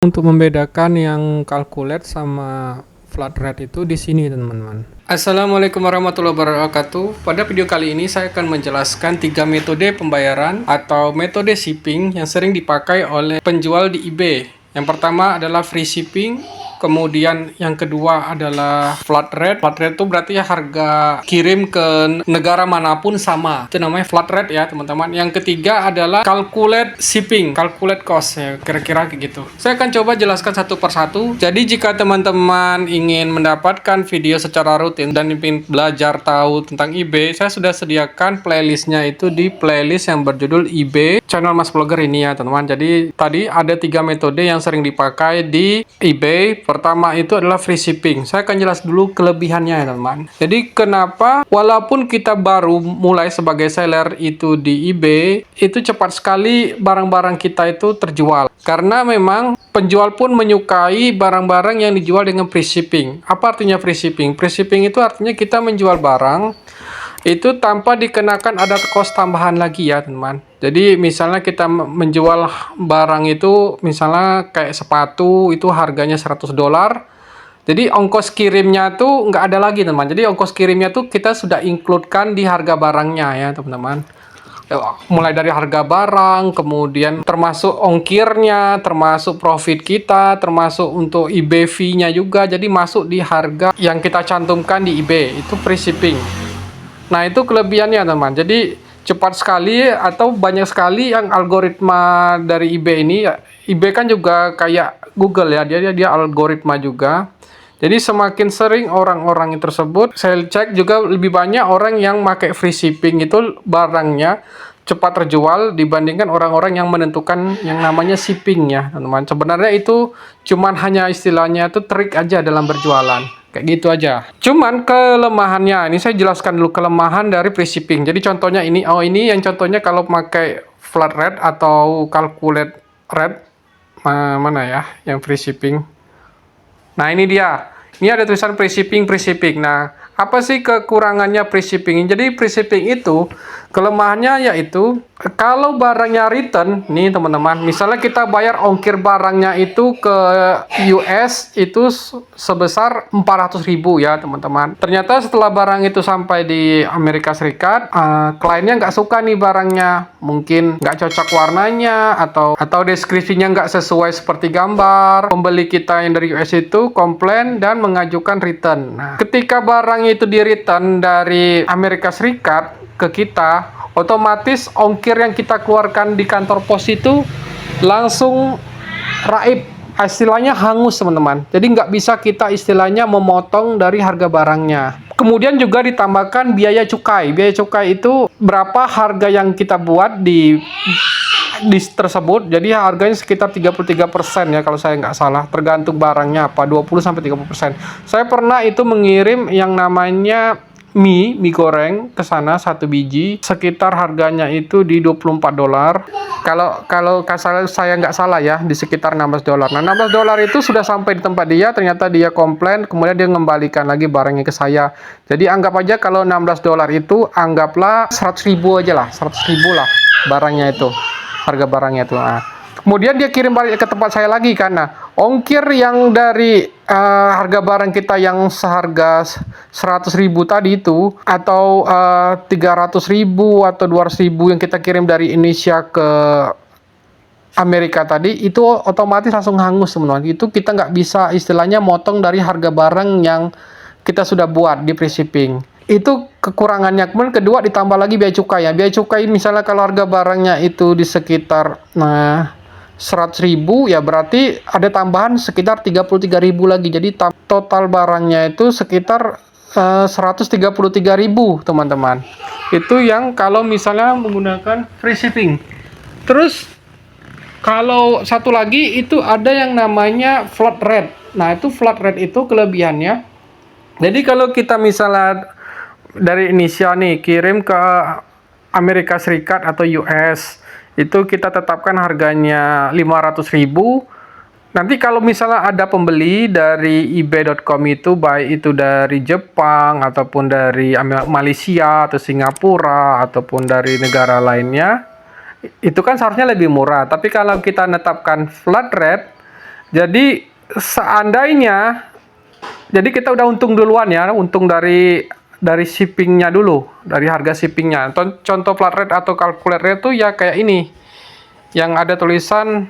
Untuk membedakan yang calculate sama flat rate itu di sini teman-teman. Assalamualaikum warahmatullahi wabarakatuh. Pada video kali ini saya akan menjelaskan 3 metode pembayaran atau metode shipping yang sering dipakai oleh penjual di eBay. Yang pertama adalah free shipping, kemudian yang kedua adalah flat rate. Flat rate itu berarti ya harga kirim ke negara manapun sama. Itu namanya flat rate ya teman-teman. Yang ketiga adalah calculate shipping, calculate cost ya, kira-kira kayak gitu. Saya akan coba jelaskan satu persatu. Jadi jika teman-teman ingin mendapatkan video secara rutin dan ingin belajar tahu tentang eBay, saya sudah sediakan playlistnya itu di playlist yang berjudul eBay channel Mas Vlogger ini ya teman-teman. Jadi tadi ada 3 metode yang sering dipakai di eBay. Pertama itu adalah free shipping. Saya akan jelas dulu kelebihannya ya teman-teman. Jadi kenapa walaupun kita baru mulai sebagai seller itu di eBay, itu cepat sekali barang-barang kita itu terjual. Karena memang penjual pun menyukai barang-barang yang dijual dengan free shipping. Apa artinya free shipping? Free shipping itu artinya kita menjual barang itu tanpa dikenakan ada cost tambahan lagi ya teman-teman. Jadi misalnya kita menjual barang itu misalnya kayak sepatu itu harganya $100. Jadi ongkos kirimnya tuh nggak ada lagi teman. Jadi ongkos kirimnya tuh kita sudah include-kan di harga barangnya ya teman-teman. Mulai dari harga barang, kemudian termasuk ongkirnya, termasuk profit kita, termasuk untuk eBay fee-nya juga. Jadi masuk di harga yang kita cantumkan di eBay. Itu free shipping. Nah, itu kelebihannya, teman. Jadi, cepat sekali atau banyak sekali yang algoritma dari eBay ini. eBay kan juga kayak Google ya, dia algoritma juga. Jadi, semakin sering orang-orang tersebut, saya cek juga lebih banyak orang yang pakai free shipping itu barangnya cepat terjual dibandingkan orang-orang yang menentukan yang namanya shipping ya, teman-teman. Sebenarnya itu cuman hanya istilahnya itu trik aja dalam berjualan. Kayak gitu aja. Cuman kelemahannya, ini saya jelaskan dulu kelemahan dari free shipping. Jadi contohnya ini, ini yang contohnya kalau pakai flat rate atau calculate rate, mana ya yang free shipping. Nah ini dia, ini ada tulisan free shipping, free shipping. Nah apa sih kekurangannya free shipping? Jadi free shipping itu kelemahannya yaitu kalau barangnya return, nih teman-teman, misalnya kita bayar ongkir barangnya itu ke US itu sebesar 400.000 ya teman-teman. Ternyata setelah barang itu sampai di Amerika Serikat, kliennya nggak suka nih barangnya, mungkin nggak cocok warnanya atau deskripsinya nggak sesuai seperti gambar. Pembeli kita yang dari US itu komplain dan mengajukan return. Nah, ketika barang itu di return dari Amerika Serikat ke kita, otomatis ongkir yang kita keluarkan di kantor pos itu langsung raib, istilahnya hangus teman-teman. Jadi nggak bisa kita istilahnya memotong dari harga barangnya. Kemudian juga ditambahkan biaya cukai. Biaya cukai itu berapa harga yang kita buat di tersebut. Jadi harganya sekitar 33% ya kalau saya nggak salah. Tergantung barangnya apa, 20-30%. Saya pernah itu mengirim yang namanya mie goreng ke sana 1 biji, sekitar harganya itu di $24. Kalau saya nggak salah ya, di sekitar $16. Nah, $16 itu sudah sampai di tempat dia, ternyata dia komplain, kemudian dia mengembalikan lagi barangnya ke saya. Jadi anggap aja kalau $16 itu anggaplah 100.000 aja lah, 100.000 lah barangnya itu. Harga barangnya itu. Nah, kemudian dia kirim balik ke tempat saya lagi kan. Nah, ongkir yang dari harga barang kita yang seharga 100.000 tadi itu atau 300.000 atau 200.000 yang kita kirim dari Indonesia ke Amerika tadi itu otomatis langsung hangus teman-teman. Itu kita nggak bisa istilahnya motong dari harga barang yang kita sudah buat di free shipping. Itu kekurangannya. Kemudian kedua ditambah lagi biaya cukai ya. Biaya cukai misalnya kalau harga barangnya itu di sekitar 100.000 ya berarti ada tambahan sekitar 33.000 lagi. Jadi total barangnya itu sekitar 133.000 teman-teman. Itu yang kalau misalnya menggunakan free shipping. Terus kalau satu lagi itu ada yang namanya flat rate. Nah itu flat rate itu kelebihannya. Jadi kalau kita misalnya dari Indonesia nih kirim ke Amerika Serikat atau US, itu kita tetapkan harganya 500.000. Nanti kalau misalnya ada pembeli dari ebay.com itu, baik itu dari Jepang ataupun dari Malaysia atau Singapura ataupun dari negara lainnya, itu kan seharusnya lebih murah. Tapi kalau kita menetapkan flat rate, Jadi seandainya, jadi kita udah untung duluan ya, untung dari shippingnya dulu, dari harga shippingnya. Contoh flat rate atau calculate rate tuh ya kayak ini, yang ada tulisan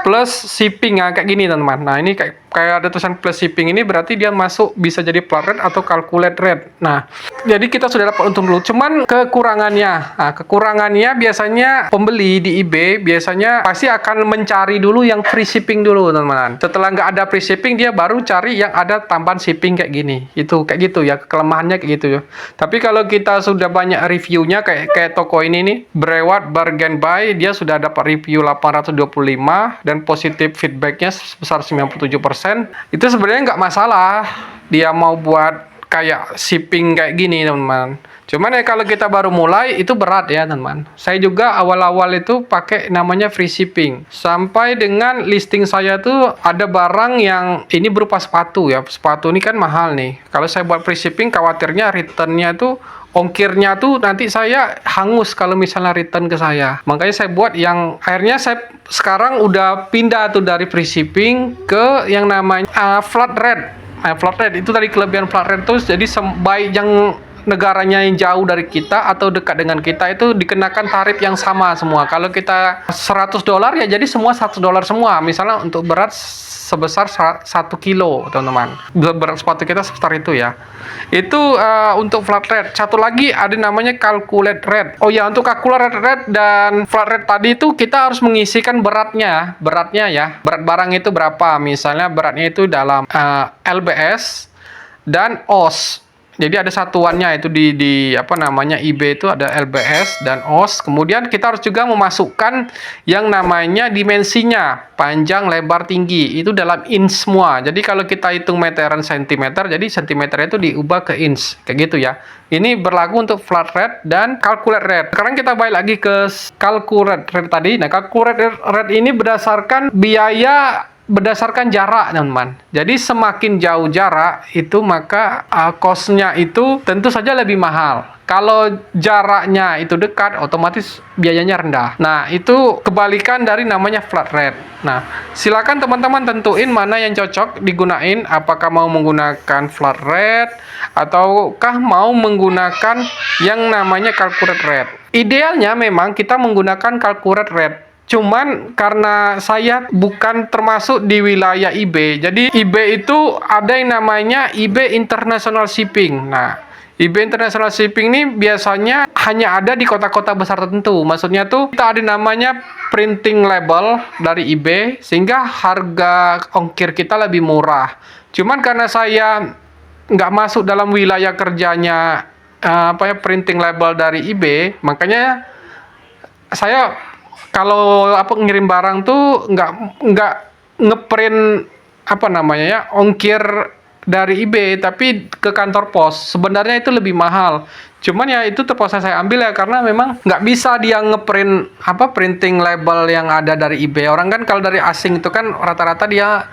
plus shipping ya, kayak gini teman-teman. Nah ini kayak ada tulisan plus shipping, ini berarti dia masuk bisa jadi flat rate atau calculate rate. Nah jadi kita sudah dapat untung dulu. Cuman kekurangannya biasanya pembeli di eBay biasanya pasti akan mencari dulu yang free shipping dulu teman-teman. Setelah nggak ada free shipping, dia baru cari yang ada tambahan shipping kayak gini. Itu kayak gitu ya, kelemahannya kayak gitu ya. Tapi kalau kita sudah banyak reviewnya kayak toko ini nih, Brewat Bargain Buy, dia sudah dapat review 825 dan positif feedbacknya sebesar 97%. Itu sebenarnya nggak masalah dia mau buat kayak shipping kayak gini teman-teman. Cuman ya kalau kita baru mulai itu berat ya teman-teman. Saya juga awal-awal itu pakai namanya free shipping. Sampai dengan listing saya tuh ada barang yang ini berupa sepatu ya. Sepatu ini kan mahal nih. Kalau saya buat free shipping khawatirnya returnnya tuh, ongkirnya tuh nanti saya hangus kalau misalnya return ke saya. Makanya saya buat yang akhirnya saya sekarang udah pindah tuh dari free shipping ke yang namanya flat rate. Flat rate itu tadi kelebihan flat rate tuh, jadi baik yang negaranya yang jauh dari kita atau dekat dengan kita itu dikenakan tarif yang sama semua. Kalau kita $100 ya jadi semua $100 semua. Misalnya untuk berat sebesar 1 kilo teman-teman, berat sepatu kita sebesar itu ya. Itu untuk flat rate. Satu lagi ada namanya calculate rate. Oh ya, untuk calculate rate dan flat rate tadi itu kita harus mengisikan beratnya ya, berat barang itu berapa. Misalnya beratnya itu dalam lbs dan oz. Jadi ada satuannya itu di apa namanya eBay itu ada lbs dan oz. Kemudian kita harus juga memasukkan yang namanya dimensinya, panjang, lebar, tinggi. Itu dalam inch semua. Jadi kalau kita hitung meteran sentimeter, jadi sentimeter itu diubah ke inch. Kayak gitu ya. Ini berlaku untuk flat rate dan calculate rate. Sekarang kita balik lagi ke calculate rate tadi. Nah, calculate rate ini berdasarkan jarak teman-teman. Jadi semakin jauh jarak itu maka cost-nya itu tentu saja lebih mahal. Kalau jaraknya itu dekat, otomatis biayanya rendah. Nah, itu kebalikan dari namanya flat rate. Nah, silakan teman-teman tentuin mana yang cocok digunain. Apakah mau menggunakan flat rate ataukah mau menggunakan yang namanya calculate rate. Idealnya memang kita menggunakan calculate rate. Cuman karena saya bukan termasuk di wilayah eBay, jadi eBay itu ada yang namanya eBay International Shipping. Nah, eBay International Shipping ini biasanya hanya ada di kota-kota besar tertentu. Maksudnya tuh kita ada namanya printing label dari eBay, sehingga harga ongkir kita lebih murah. Cuman karena saya nggak masuk dalam wilayah kerjanya printing label dari eBay, makanya saya kalau ngirim barang tuh nggak ngeprint ongkir dari eBay, tapi ke kantor pos. Sebenarnya itu lebih mahal. Cuman ya itu terpaksa saya ambil ya, karena memang nggak bisa dia ngeprint printing label yang ada dari eBay. Orang kan kalau dari asing itu kan rata-rata dia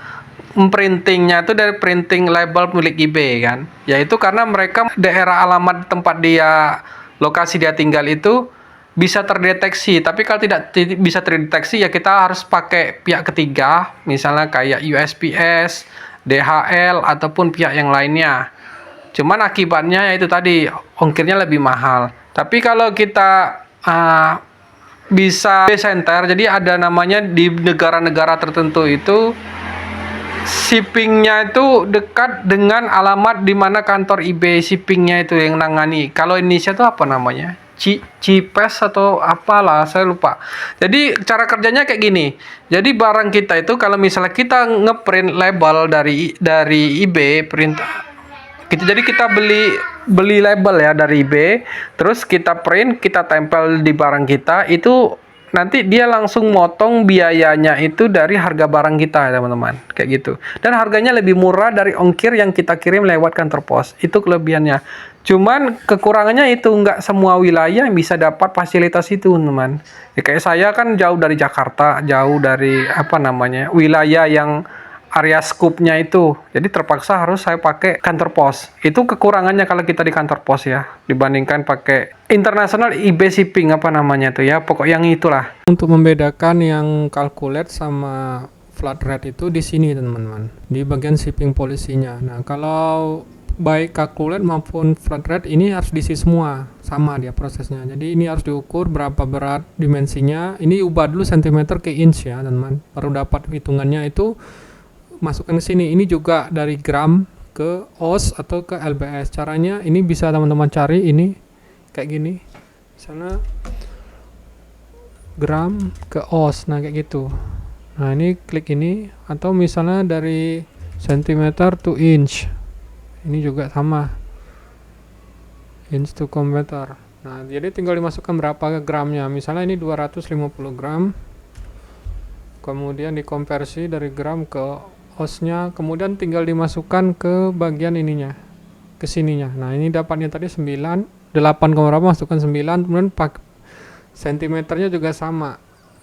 printingnya itu dari printing label milik eBay kan. Yaitu karena mereka daerah alamat tempat dia, lokasi dia tinggal itu bisa terdeteksi. Tapi kalau tidak bisa terdeteksi ya kita harus pakai pihak ketiga, misalnya kayak USPS, DHL ataupun pihak yang lainnya. Cuman akibatnya ya itu tadi, ongkirnya lebih mahal. Tapi kalau kita bisa center, jadi ada namanya di negara-negara tertentu itu shippingnya itu dekat dengan alamat di mana kantor eBay shippingnya itu yang nangani. Kalau Indonesia itu apa namanya? Cipes atau apalah, saya lupa. Jadi cara kerjanya kayak gini. Jadi barang kita itu kalau misalnya kita ngeprint label dari eBay, jadi kita beli label ya dari eBay, terus kita print, kita tempel di barang kita, itu nanti dia langsung motong biayanya itu dari harga barang kita, teman-teman. Kayak gitu. Dan harganya lebih murah dari ongkir yang kita kirim lewat kantor pos. Itu kelebihannya. Cuman kekurangannya itu nggak semua wilayah yang bisa dapat fasilitas itu, teman. Ya, kayak saya kan jauh dari Jakarta, jauh dari wilayah yang area scoop-nya itu. Jadi terpaksa harus saya pakai kantor pos. Itu kekurangannya kalau kita di kantor pos ya, dibandingkan pakai international eBay shipping pokok yang itulah. Untuk membedakan yang calculate sama flat rate itu di sini teman-teman, di bagian shipping policy-nya. Nah, kalau baik calculate maupun flat rate ini harus diisi semua, sama dia prosesnya. Jadi ini harus diukur berapa berat dimensinya. Ini ubah dulu cm ke inch ya teman-teman, baru dapat hitungannya itu masukkan ke sini. Ini juga dari gram ke oz atau ke lbs. Caranya ini bisa teman-teman cari ini kayak gini, misalnya gram ke oz, nah kayak gitu. Nah ini klik ini, atau misalnya dari cm to inch, ini juga sama, inch to meter. Nah jadi tinggal dimasukkan berapa gramnya, misalnya ini 250 gram, kemudian dikonversi dari gram ke osnya, kemudian tinggal dimasukkan ke bagian ininya, ke sininya. Nah ini dapatnya tadi 8 berapa, masukkan 9, kemudian sentimeternya juga sama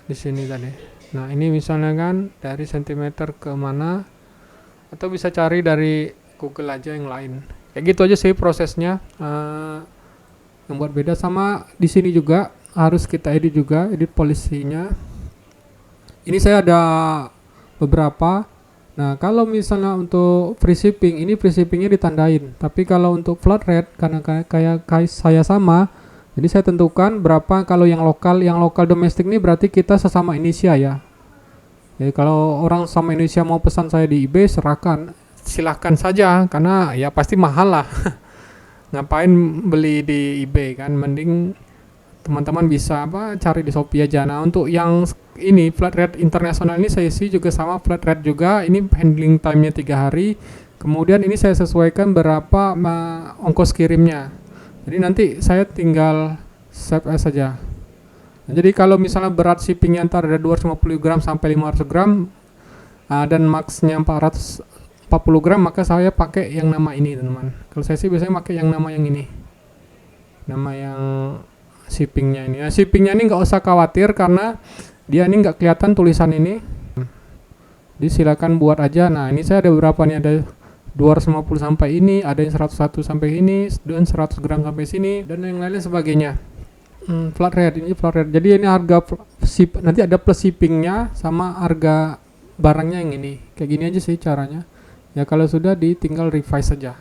di sini tadi. Nah ini misalnya kan dari sentimeter ke mana, atau bisa cari dari Google aja yang lain. Kayak gitu aja sih prosesnya. Yang buat beda sama di sini juga harus kita edit juga, edit polisinya. Ini saya ada beberapa. Nah kalau misalnya untuk free shipping, ini free shippingnya ditandain. Tapi kalau untuk flat rate, karena kayak saya sama, jadi saya tentukan berapa. Kalau yang lokal domestik ini berarti kita sesama Indonesia ya. Jadi kalau orang sama Indonesia mau pesan saya di eBay, silahkan saja, karena ya pasti mahal lah. Ngapain beli di eBay kan, mending teman-teman bisa cari di Shopee aja. Nah untuk yang ini flat rate internasional ini saya isi juga sama flat rate juga. Ini handling time-nya 3 hari. Kemudian ini saya sesuaikan berapa ongkos kirimnya. Jadi nanti saya tinggal save as saja. Nah, jadi kalau misalnya berat shippingnya antara ada 250 gram sampai 500 gram dan max-nya 440 gram, maka saya pakai yang nama ini teman-teman. Kalau saya sih biasanya pakai yang nama yang ini, nama yang shippingnya ini. Nah, shippingnya ini nggak usah khawatir karena dia ini nggak kelihatan tulisan ini. Jadi silakan buat aja. Nah ini saya ada beberapa nih, ada 250 sampai ini, ada yang 101 sampai ini, dan 100 gram sampai sini, dan yang lain sebagainya. Flat rate, ini flat rate. Jadi ini harga nanti ada plus shippingnya sama harga barangnya yang ini. Kayak gini aja sih caranya. Ya kalau sudah tinggal revise saja.